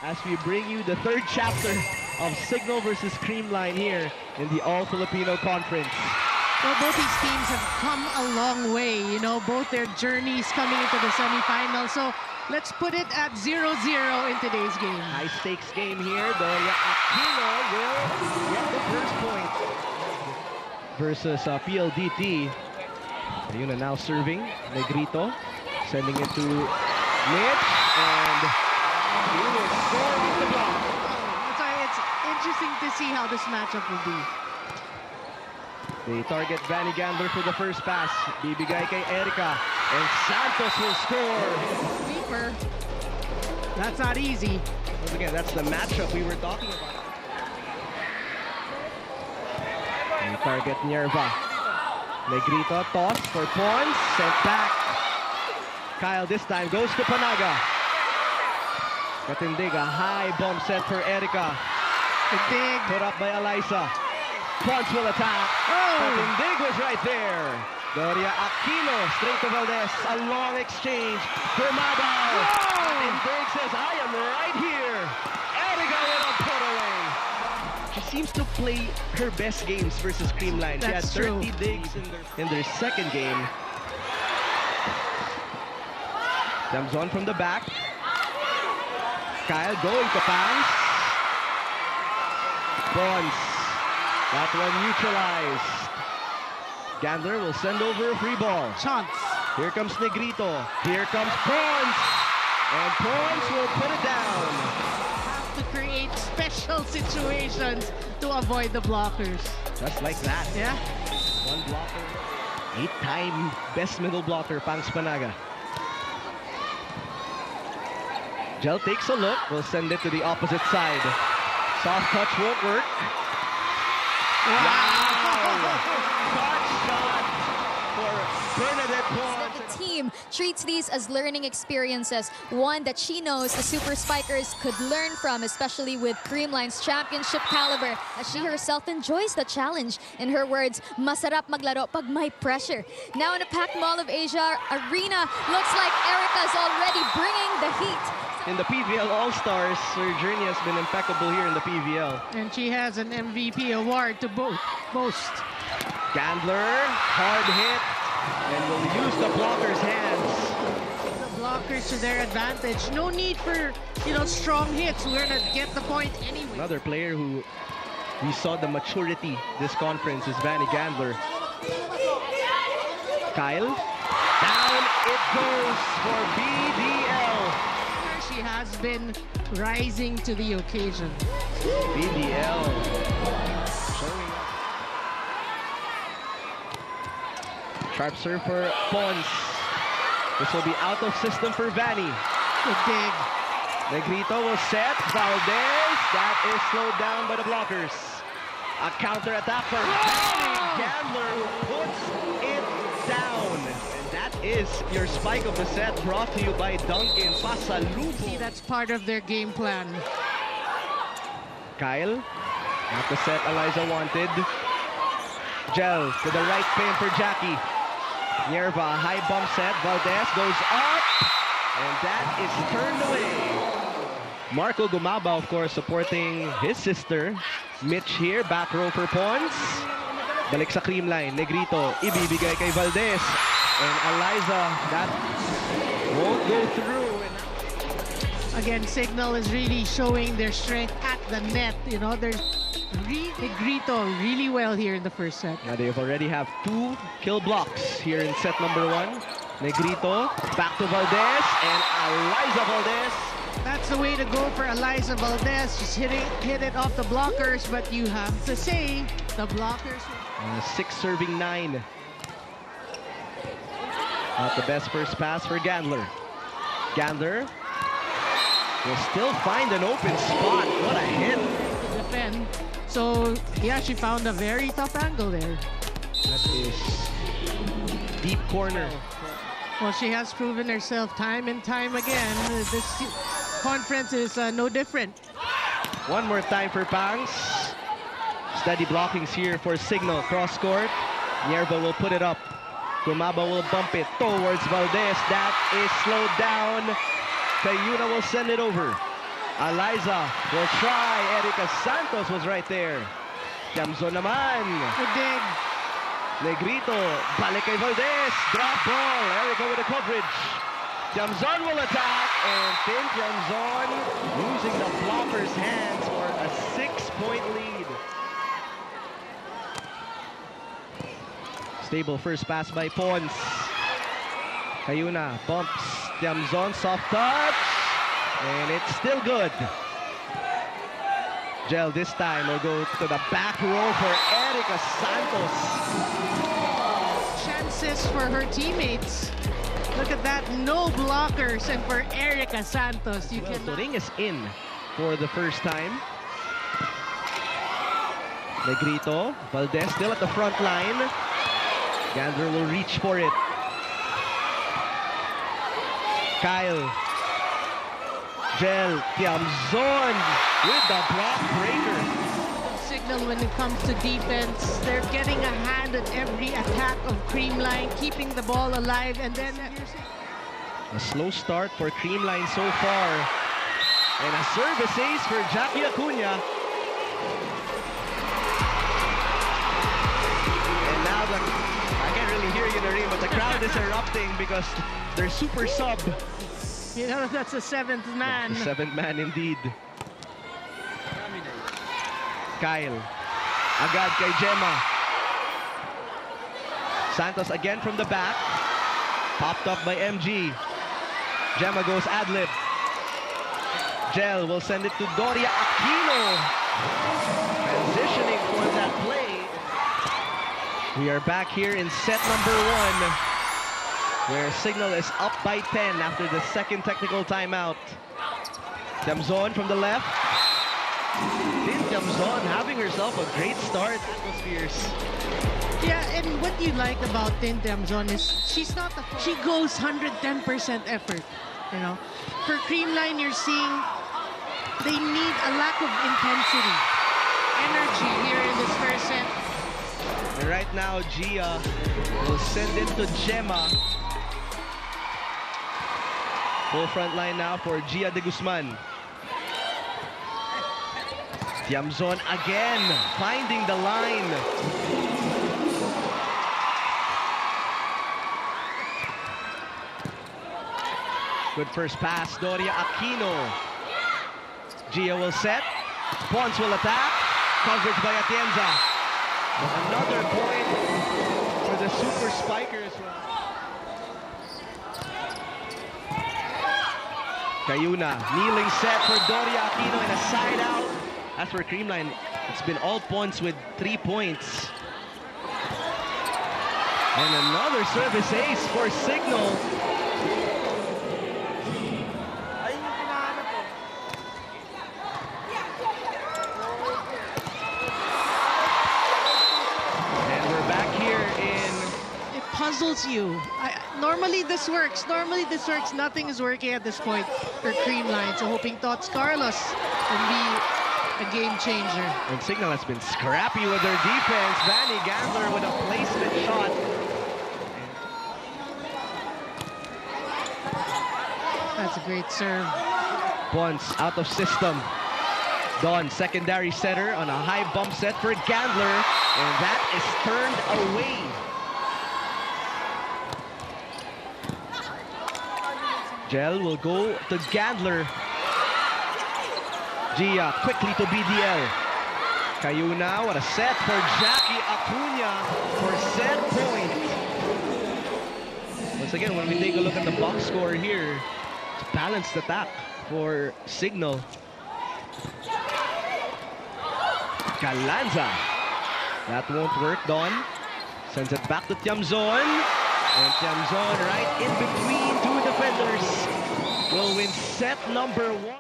as we bring you the third chapter of Cignal versus Creamline here in the All-Filipino Conference. Well, both these teams have come a long way, you know, both their journeys coming into the semifinals. So let's put it at 0-0 in today's game. High stakes game here. Doria Aquino will get the first point versus PLDT. Ayun na now serving. Negrito sending it to Mitch, and he will score with the block. That's why it's interesting to see how this matchup will be. They target Vanny Gandler for the first pass. Bibigay kay Erica, and Santos will score. Sweeper. That's not easy. Once again, that's the matchup we were talking about. And target Nierva. Negrito toss for Pons, sent back. Kyle this time goes to Panaga. Katindig, a high bomb set for Erica. Katindig. Put up by Eliza. Pons will attack. Katindig was right there. Doria Aquino straight to Valdez. A long exchange. Gumabao. Katindig says, I am right here. Erica with a put away. She seems to play her best games versus Creamline. She had 30 digs in their second game. Comes on from the back. Kyle going to pass. Pons. That one neutralized. Gandler will send over a free ball. Chance. Here comes Negrito. Here comes Pons. And Pons will put it down. Have to create special situations to avoid the blockers. Just like that. Yeah. One blocker. 8-time best middle blocker, Pangs Panaga. Gel takes a look. We'll send it to the opposite side. Soft touch won't work. Wow! Clutch shot for Bernadette Pons. The team treats these as learning experiences, one that she knows the Super Spikers could learn from, especially with Creamline's championship caliber, as she herself enjoys the challenge. In her words, masarap maglaro pag may pressure. Now in a packed Mall of Asia arena, looks like Erica's already bringing the heat. In the PVL All-Stars, her journey has been impeccable here in the PVL. And she has an MVP award to boast. Gandler, hard hit, and will use the blocker's hands. The blockers to their advantage. No need for, you know, strong hits. We're gonna get the point anyway. Another player who we saw the maturity this conference is Vanny Gandler. Kyle, down it goes for BDL. She has been rising to the occasion. BDL showing up. Sharp serve for Pons. This will be out of system for Vanny. Good dig. Negrito will set. Valdez. That is slowed down by the blockers. A counter attack for Vanny. Gandler puts it down. That is your spike of the set, brought to you by Duncan Pasalupo. See, that's part of their game plan. Kyle, not the set Eliza wanted. Gel to the right pin for Jackie. Nierva, high bump set. Valdez goes up, and that is turned away. Marco Gumaba, of course, supporting his sister. Mitch here, back row for Pons. Balik sa Creamline. Negrito, ibibigay kay Valdez. And Eliza, that won't go through. Again, Cignal is really showing their strength at the net. You know, there's Negrito really well here in the first set. Now they already have 2 kill blocks here in set number 1. Negrito, back to Valdez, and Eliza Valdez. That's the way to go for Eliza Valdez. Just hit it off the blockers, but you have to say the blockers. 6 serving 9. Not the best first pass for Gandler. Gandler will still find an open spot. What a hit. Defend. So, yeah, she found a very tough angle there. That is deep corner. Well, she has proven herself time and time again. This conference is no different. One more time for Pangs. Steady blockings here for Cignal. Cross court. Nierva will put it up. Gumaba will bump it towards Valdez. That is slowed down. Cayuna will send it over. Eliza will try. Erica Santos was right there. Tiamzon naman. Good dig. Negrito, balik kay Valdez. Drop ball. Erica with the coverage. Tiamzon will attack. And Tin Tiamzon using the blocker's hands for a 6-point lead. Stable first pass by Pons. Cayuna bumps. Tiamzon, soft touch. And it's still good. Gel this time will go to the back row for Erica Santos. Chances for her teammates. Look at that, no blockers. And for Erica Santos, you can... Turing is in for the first time. Negrito, Valdez still at the front line. Gandler will reach for it. Kyle. Gel, Tiamzon with the block breaker. Cignal when it comes to defense. They're getting a hand at every attack of Creamline, keeping the ball alive, and then... A slow start for Creamline so far. And a service ace for Jackie Acuna. And now I can't really hear you in the ring, but the crowd is erupting because they're super sub. You know, that's a seventh man. The seventh man indeed. Kyle. Agad kay Gemma. Santos again from the back. Popped up by MG. Gemma goes ad-lib. Gel will send it to Doria Aquino. Transitioning for that play. We are back here in set number 1. Where Cignal is up by 10 after the second technical timeout. Tiamzon from the left. Tin Tiamzon having herself a great start. Atmospheres. Yeah, and what you like about Tin Tiamzon is she goes 110% effort. You know, for Creamline, you're seeing they need a lack of intensity, energy here in this first set. And right now, Gia will send it to Gemma. Full front line now for Gia de Guzman. Tiamzon again, finding the line. Good first pass, Doria Aquino. Gia will set. Pons will attack. Coverage by Atienza. Another point for the Super Spikers. Cayuna, kneeling set for Doria Aquino and a side out. As for Creamline, it's been all points with 3 points. And another service ace for Cignal. And we're back here in... It puzzles you. Normally this works. Nothing is working at this point for Creamline. So hoping Tots Carlos can be a game changer. And Cignal has been scrappy with their defense. Vanny Gandler with a placement shot. That's a great serve. Pons out of system. Don, secondary setter on a high bump set for Gandler. And that is turned away. Gel will go to Gandler. Gia quickly to BDL. Cayuna, what a set for Jackie Acuna for set point. Once again, when we take a look at the box score here, it's a balanced attack for Cignal. Galanza. That won't work, Don. Sends it back to Tiamzon. And Tiamzon right in between two defenders will win set number 1.